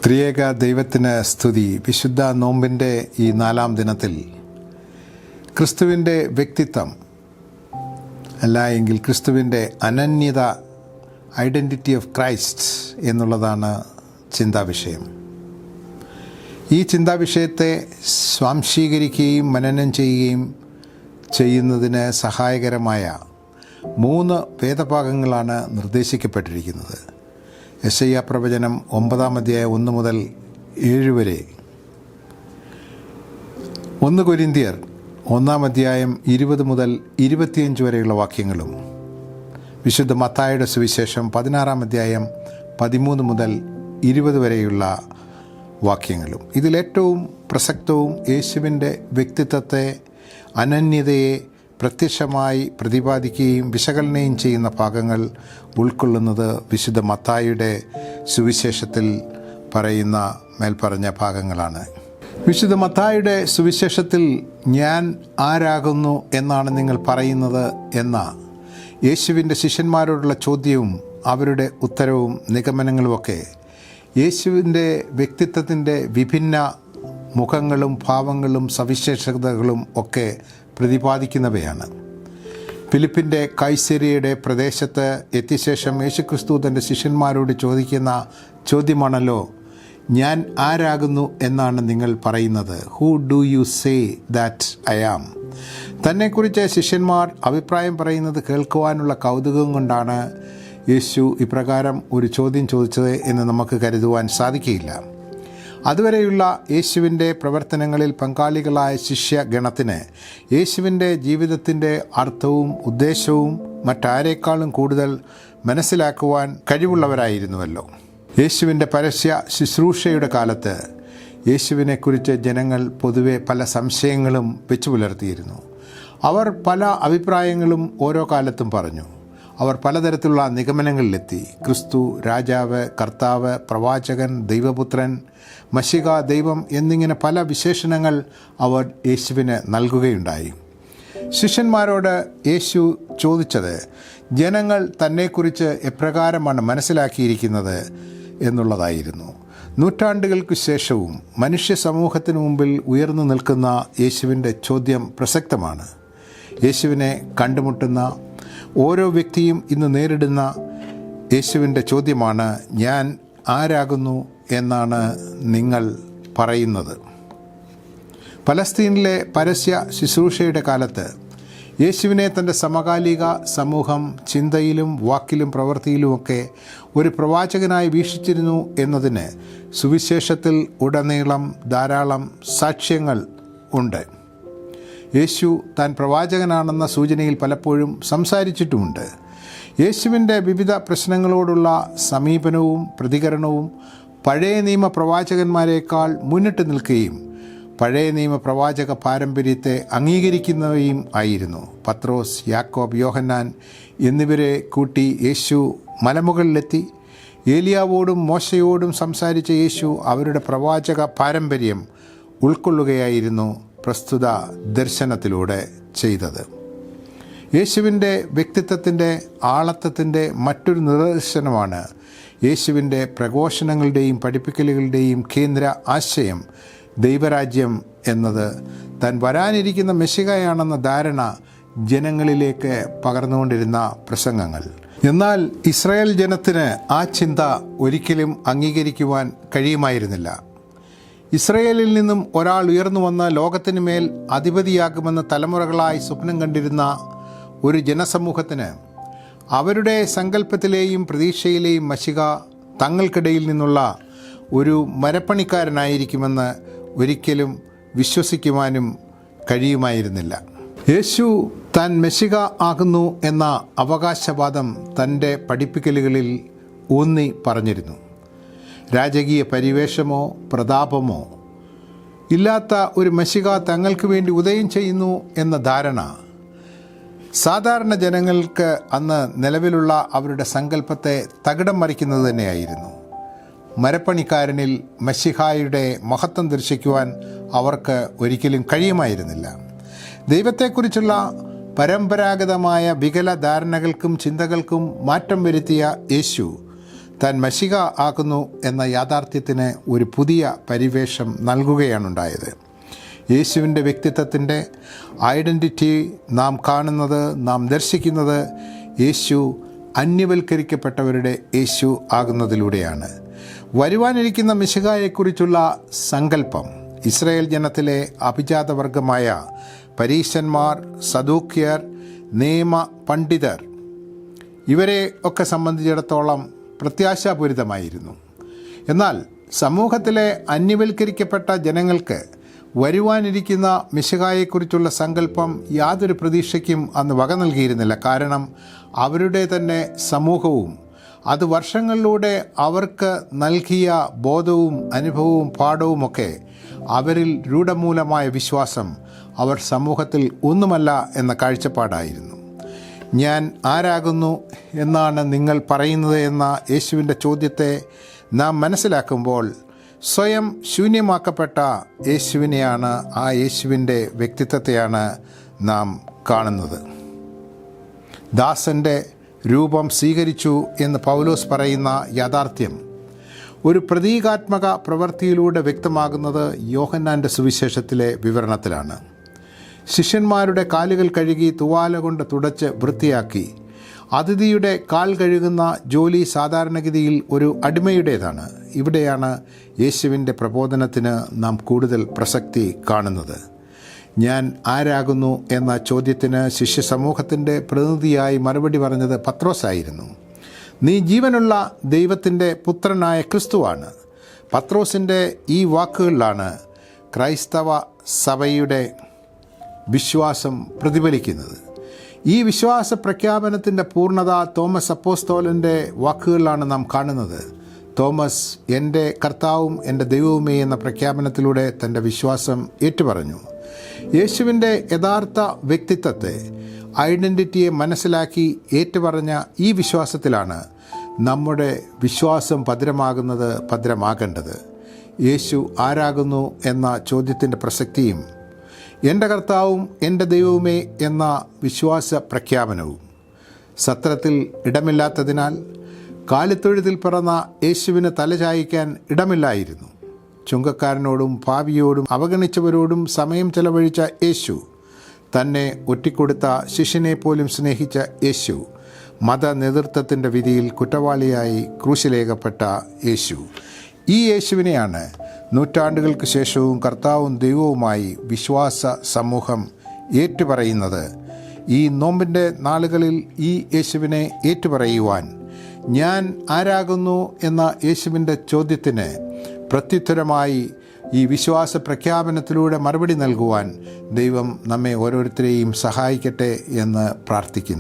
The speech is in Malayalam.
ത്രിയേക ദൈവത്തിന് സ്തുതി. വിശുദ്ധ നോമ്പിൻ്റെ ഈ 4-ാം ദിനത്തിൽ ക്രിസ്തുവിൻ്റെ വ്യക്തിത്വം അല്ല എങ്കിൽ ക്രിസ്തുവിൻ്റെ അനന്യത, ഐഡൻറ്റിറ്റി ഓഫ് ക്രൈസ്റ്റ് എന്നുള്ളതാണ് ചിന്താവിഷയം. ഈ ചിന്താവിഷയത്തെ സ്വാംശീകരിക്കുകയും മനനം ചെയ്യുകയും ചെയ്യുന്നതിന് സഹായകരമായ 3 വേദഭാഗങ്ങളാണ് നിർദ്ദേശിക്കപ്പെട്ടിരിക്കുന്നത്. യെശയ്യാ പ്രവചനം 9-ാം അധ്യായം 1 മുതൽ 7 വരെ, 1 കൊരിന്ത്യർ 1-ാം അധ്യായം 20 മുതൽ 25 വരെയുള്ള വാക്യങ്ങളും, വിശുദ്ധ മത്തായിയുടെ സുവിശേഷം 16-ാം അധ്യായം 13 മുതൽ 20 വരെയുള്ള വാക്യങ്ങളും. ഇതിലേറ്റവും പ്രസക്തവും യേശുവിൻ്റെ വ്യക്തിത്വത്തെ, അനന്യതയെ പ്രത്യക്ഷമായി പ്രതിപാദിക്കുകയും വിശകലനം ചെയ്യുന്ന ഭാഗങ്ങൾ ഉൾക്കൊള്ളുന്നത് വിശുദ്ധ മത്തായിയുടെ സുവിശേഷത്തിൽ പറയുന്ന മേൽപ്പറഞ്ഞ ഭാഗങ്ങളാണ്. വിശുദ്ധ മത്തായിയുടെ സുവിശേഷത്തിൽ ഞാൻ ആരാകുന്നു എന്നാണ് നിങ്ങൾ പറയുന്നത് എന്ന യേശുവിൻ്റെ ശിഷ്യന്മാരോടുള്ള ചോദ്യവും അവരുടെ ഉത്തരവും നിഗമനങ്ങളുമൊക്കെ യേശുവിൻ്റെ വ്യക്തിത്വത്തിൻ്റെ വിഭിന്ന മുഖങ്ങളും ഭാവങ്ങളും സവിശേഷതകളും ഒക്കെ പ്രതിപാദിക്കുന്നവയാണ്. ഫിലിപ്പിൻ്റെ കൈസരിയുടെ പ്രദേശത്ത് എത്തിയ ശേഷം യേശുക്രിസ്തു തൻ്റെ ശിഷ്യന്മാരോട് ചോദിക്കുന്ന ചോദ്യമാണല്ലോ, ഞാൻ ആരാകുന്നു എന്നാണ് നിങ്ങൾ പറയുന്നത്? Who do you say that I am? തന്നെക്കുറിച്ച് ശിഷ്യന്മാർ അഭിപ്രായം പറയുന്നത് കേൾക്കുവാനുള്ള കൗതുകം കൊണ്ടാണ് യേശു ഇപ്രകാരം ഒരു ചോദ്യം ചോദിച്ചത് എന്ന് നമുക്ക് കരുതുവാൻ സാധിക്കുകയില്ല. അതുവരെയുള്ള യേശുവിൻ്റെ പ്രവർത്തനങ്ങളിൽ പങ്കാളികളായ ശിഷ്യഗണത്തിന് യേശുവിൻ്റെ ജീവിതത്തിൻ്റെ അർത്ഥവും ഉദ്ദേശവും മറ്റാരേക്കാളും കൂടുതൽ മനസ്സിലാക്കുവാൻ കഴിവുള്ളവരായിരുന്നുവല്ലോ. യേശുവിൻ്റെ പരസ്യ ശുശ്രൂഷയുടെ കാലത്ത് യേശുവിനെക്കുറിച്ച് ജനങ്ങൾ പൊതുവെ പല സംശയങ്ങളും വെച്ചു പുലർത്തിയിരുന്നു. അവർ പല അഭിപ്രായങ്ങളും ഓരോ കാലത്തും പറഞ്ഞു. അവർ പലതരത്തിലുള്ള നിഗമനങ്ങളിലെത്തി. ക്രിസ്തു രാജാവ്, കർത്താവ്, പ്രവാചകൻ, ദൈവപുത്രൻ, മശിഹ, ദൈവം എന്നിങ്ങനെ പല വിശേഷണങ്ങൾ അവർ യേശുവിന് നൽകുകയുണ്ടായി. ശിഷ്യന്മാരോട് യേശു ചോദിച്ചത് ജനങ്ങൾ തന്നെക്കുറിച്ച് എപ്രകാരമാണ് മനസ്സിലാക്കിയിരിക്കുന്നത് എന്നുള്ളതായിരുന്നു. നൂറ്റാണ്ടുകൾക്ക് ശേഷവും മനുഷ്യ സമൂഹത്തിന് മുമ്പിൽ ഉയർന്നു നിൽക്കുന്ന യേശുവിൻ്റെ ചോദ്യം പ്രസക്തമാണ്. യേശുവിനെ കണ്ടുമുട്ടുന്ന ഓരോ വ്യക്തിയും ഇന്ന് നേരിടുന്ന യേശുവിൻ്റെ ചോദ്യമാണ്, ഞാൻ ആരാകുന്നു എന്നാണ് നിങ്ങൾ പറയുന്നത്? പലസ്തീനിലെ പരസ്യ ശുശ്രൂഷയുടെ കാലത്ത് യേശുവിനെ തൻ്റെ സമകാലിക സമൂഹം ചിന്തയിലും വാക്കിലും പ്രവൃത്തിയിലുമൊക്കെ ഒരു പ്രവാചകനായി വീക്ഷിച്ചിരുന്നു എന്നതിന് സുവിശേഷത്തിൽ ഉടനീളം ധാരാളം സാക്ഷ്യങ്ങൾ ഉണ്ട്. യേശു താൻ പ്രവാചകനാണെന്ന സൂചനയിൽ പലപ്പോഴും സംസാരിച്ചിട്ടുമുണ്ട്. യേശുവിൻ്റെ വിവിധ പ്രശ്നങ്ങളോടുള്ള സമീപനവും പ്രതികരണവും പഴയ നിയമ പ്രവാചകന്മാരെക്കാൾ മുന്നിട്ട് നിൽക്കുകയും പഴയ നിയമ പ്രവാചക പാരമ്പര്യത്തെ അംഗീകരിക്കുന്നവയും ആയിരുന്നു. പത്രോസ്, യാക്കോബ്, യോഹന്നാൻ എന്നിവരെ കൂട്ടി യേശു മലമുകളിലെത്തി. ഏലിയാവോടും മോശയോടും സംസാരിച്ച യേശു അവരുടെ പ്രവാചക പാരമ്പര്യം ഉൾക്കൊള്ളുകയായിരുന്നു പ്രസ്തുത ദർശനത്തിലൂടെ ചെയ്തത്. യേശുവിൻ്റെ വ്യക്തിത്വത്തിൻ്റെ ആളത്വത്തിൻ്റെ മറ്റൊരു നിദർശനമാണ് യേശുവിൻ്റെ പ്രഘോഷണങ്ങളുടെയും പഠിപ്പിക്കലുകളുടെയും കേന്ദ്ര ആശയം ദൈവരാജ്യം എന്നത്. താൻ വരാനിരിക്കുന്ന മെശിഹയാണെന്ന ധാരണ ജനങ്ങളിലേക്ക് പകർന്നുകൊണ്ടിരുന്ന പ്രസംഗങ്ങൾ. എന്നാൽ ഇസ്രായേൽ ജനത്തിന് ആ ചിന്ത ഒരിക്കലും അംഗീകരിക്കുവാൻ കഴിയുമായിരുന്നില്ല. ഇസ്രയേലിൽ നിന്നും ഒരാൾ ഉയർന്നു വന്ന് ലോകത്തിനു മേൽ അധിപതിയാകുമെന്ന് തലമുറകളായി സ്വപ്നം കണ്ടിരുന്ന ഒരു ജനസമൂഹത്തിന് അവരുടെ സങ്കല്പത്തിലെയും പ്രതീക്ഷയിലെയും മശിഹ തങ്ങൾക്കിടയിൽ നിന്നുള്ള ഒരു മരപ്പണിക്കാരനായിരിക്കുമെന്ന് ഒരിക്കലും വിശ്വസിക്കുവാനും കഴിയുമായിരുന്നില്ല. യേശു താൻ മെശിഹ ആകുന്നു എന്ന അവകാശവാദം തൻ്റെ പഠിപ്പിക്കലുകളിൽ ഊന്നി പറഞ്ഞിരുന്നു. രാജകീയ പരിവേഷമോ പ്രതാപമോ ഇല്ലാത്ത ഒരു മശിഹ തങ്ങൾക്ക് വേണ്ടി ഉദയം ചെയ്യുന്നു എന്ന ധാരണ സാധാരണ ജനങ്ങൾക്ക് അന്ന് നിലവിലുള്ള അവരുടെ സങ്കല്പത്തെ തകിടം മറിക്കുന്നത് തന്നെയായിരുന്നു. മരപ്പണിക്കാരനിൽ മശിഹായുടെ മഹത്വം ദർശിക്കുവാൻ അവർക്ക് ഒരിക്കലും കഴിയുമായിരുന്നില്ല. ദൈവത്തെക്കുറിച്ചുള്ള പരമ്പരാഗതമായ വികല ധാരണകൾക്കും ചിന്തകൾക്കും മാറ്റം വരുത്തിയ യേശു താൻ മശിഹ ആകുന്നു എന്ന യാഥാർത്ഥ്യത്തിന് ഒരു പുതിയ പരിവേഷം നൽകുകയാണുണ്ടായത്. യേശുവിൻ്റെ വ്യക്തിത്വത്തിൻ്റെ ഐഡൻറ്റിറ്റി നാം കാണുന്നത്, നാം ദർശിക്കുന്നത് യേശു അന്യവൽക്കരിക്കപ്പെട്ടവരുടെ യേശു ആകുന്നതിലൂടെയാണ്. വരുവാനിരിക്കുന്ന മിശിഹായെക്കുറിച്ചുള്ള സങ്കല്പം ഇസ്രായേൽ ജനത്തിലെ അഭിജാതവർഗമായ പരീശന്മാർ, സദൂക്യർ, നിയമ പണ്ഡിതർ ഇവരെ ഒക്കെ സംബന്ധിച്ചിടത്തോളം പ്രത്യാശാപൂരിതമായിരുന്നു. എന്നാൽ സമൂഹത്തിലെ അന്യവൽക്കരിക്കപ്പെട്ട ജനങ്ങൾക്ക് വരുവാനിരിക്കുന്ന മിശിഹായെക്കുറിച്ചുള്ള സങ്കല്പം യാതൊരു പ്രതീക്ഷയ്ക്കും അന്ന് വക നൽകിയിരുന്നില്ല. കാരണം അവരുടെ തന്നെ സമൂഹവും അത് വർഷങ്ങളിലൂടെ അവർക്ക് നൽകിയ ബോധവും അനുഭവവും പാഠവുമൊക്കെ, അവരിൽ രൂഢമൂലമായ വിശ്വാസം അവർ സമൂഹത്തിൽ ഒന്നുമല്ല എന്ന കാഴ്ചപ്പാടായിരുന്നു. ഞാൻ ആരാകുന്നു എന്നാണ് നിങ്ങൾ പറയുന്നത് എന്ന യേശുവിൻ്റെ ചോദ്യത്തെ നാം മനസ്സിലാക്കുമ്പോൾ സ്വയം ശൂന്യമാക്കപ്പെട്ട യേശുവിനെയാണ്, ആ യേശുവിൻ്റെ വ്യക്തിത്വത്തെയാണ് നാം കാണുന്നത്. ദാസൻ്റെ രൂപം സ്വീകരിച്ചു എന്ന് പൗലോസ് പറയുന്ന യാഥാർത്ഥ്യം ഒരു പ്രതീകാത്മക പ്രവൃത്തിയിലൂടെ വ്യക്തമാകുന്നത് യോഹന്നാൻ്റെ സുവിശേഷത്തിലെ വിവരണത്തിലാണ്. ശിഷ്യന്മാരുടെ കാലുകൾ കഴുകി തുവാല കൊണ്ട് തുടച്ച് വൃത്തിയാക്കി. അതിഥിയുടെ കാൽ കഴുകുന്ന ജോലി സാധാരണഗതിയിൽ ഒരു അടിമയുടേതാണ്. ഇവിടെയാണ് യേശുവിൻ്റെ പ്രബോധനത്തിന് നാം കൂടുതൽ പ്രസക്തി കാണുന്നത്. ഞാൻ ആരാകുന്നു എന്ന ചോദ്യത്തിന് ശിഷ്യ സമൂഹത്തിൻ്റെ പ്രതിനിധിയായി മറുപടി പറഞ്ഞത് പത്രോസായിരുന്നു. നീ ജീവനുള്ള ദൈവത്തിൻ്റെ പുത്രനായ ക്രിസ്തുവാണ്. പത്രോസിൻ്റെ ഈ വാക്കുകളിലാണ് ക്രൈസ്തവ സഭയുടെ വിശ്വാസം പ്രതിഫലിക്കുന്നത്. ഈ വിശ്വാസ പ്രഖ്യാപനത്തിൻ്റെ പൂർണ്ണത തോമസ് അപ്പോസ്തോലൻ്റെ വാക്കുകളിലാണ് നാം കാണുന്നത്. തോമസ് എൻ്റെ കർത്താവും എൻ്റെ ദൈവവുമേ എന്ന പ്രഖ്യാപനത്തിലൂടെ തൻ്റെ വിശ്വാസം ഏറ്റുപറഞ്ഞു. യേശുവിൻ്റെ യഥാർത്ഥ വ്യക്തിത്വത്തെ, ഐഡൻറ്റിറ്റിയെ മനസ്സിലാക്കി ഏറ്റുപറഞ്ഞ ഈ വിശ്വാസത്തിലാണ് നമ്മുടെ വിശ്വാസം ഭദ്രമാകേണ്ടത്. യേശു ആരാകുന്നു എന്ന ചോദ്യത്തിൻ്റെ പ്രസക്തിയും എൻ്റെ കർത്താവും എൻ്റെ ദൈവവുമേ എന്ന വിശ്വാസ പ്രഖ്യാപനവും സത്രത്തിൽ ഇടമില്ലാത്തതിനാൽ കാലിത്തൊഴുത്തിൽ പിറന്ന യേശുവിന് തലചായ്ക്കാൻ ഇടമില്ലായിരുന്നു. ചുങ്കക്കാരനോടും പാപിയോടും അവഗണിച്ചവരോടും സമയം ചെലവഴിച്ച യേശു, തന്നെ ഒറ്റിക്കൊടുത്ത ശിഷ്യനെ പോലും സ്നേഹിച്ച യേശു, മത നേതൃത്വത്തിൻ്റെ വിധിയിൽ കുറ്റവാളിയായി ക്രൂശിലേഖപ്പെട്ട യേശു, ഈ യേശുവിനെയാണ് നൂറ്റാണ്ടുകൾക്ക് ശേഷവും കർത്താവും ദൈവവുമായി വിശ്വാസ സമൂഹം ഏറ്റുപറയുന്നത്. ഈ നോമ്പിൻ്റെ നാളുകളിൽ ഈ യേശുവിനെ ഏറ്റുപറയുവാൻ, ഞാൻ ആരാകുന്നു എന്ന യേശുവിൻ്റെ ചോദ്യത്തിന് പ്രത്യുത്തരമായി ഈ വിശ്വാസ പ്രഖ്യാപനത്തിലൂടെ മറുപടി നൽകുവാൻ ദൈവം നമ്മെ ഓരോരുത്തരെയും സഹായിക്കട്ടെ എന്ന് പ്രാർത്ഥിക്കുന്നു.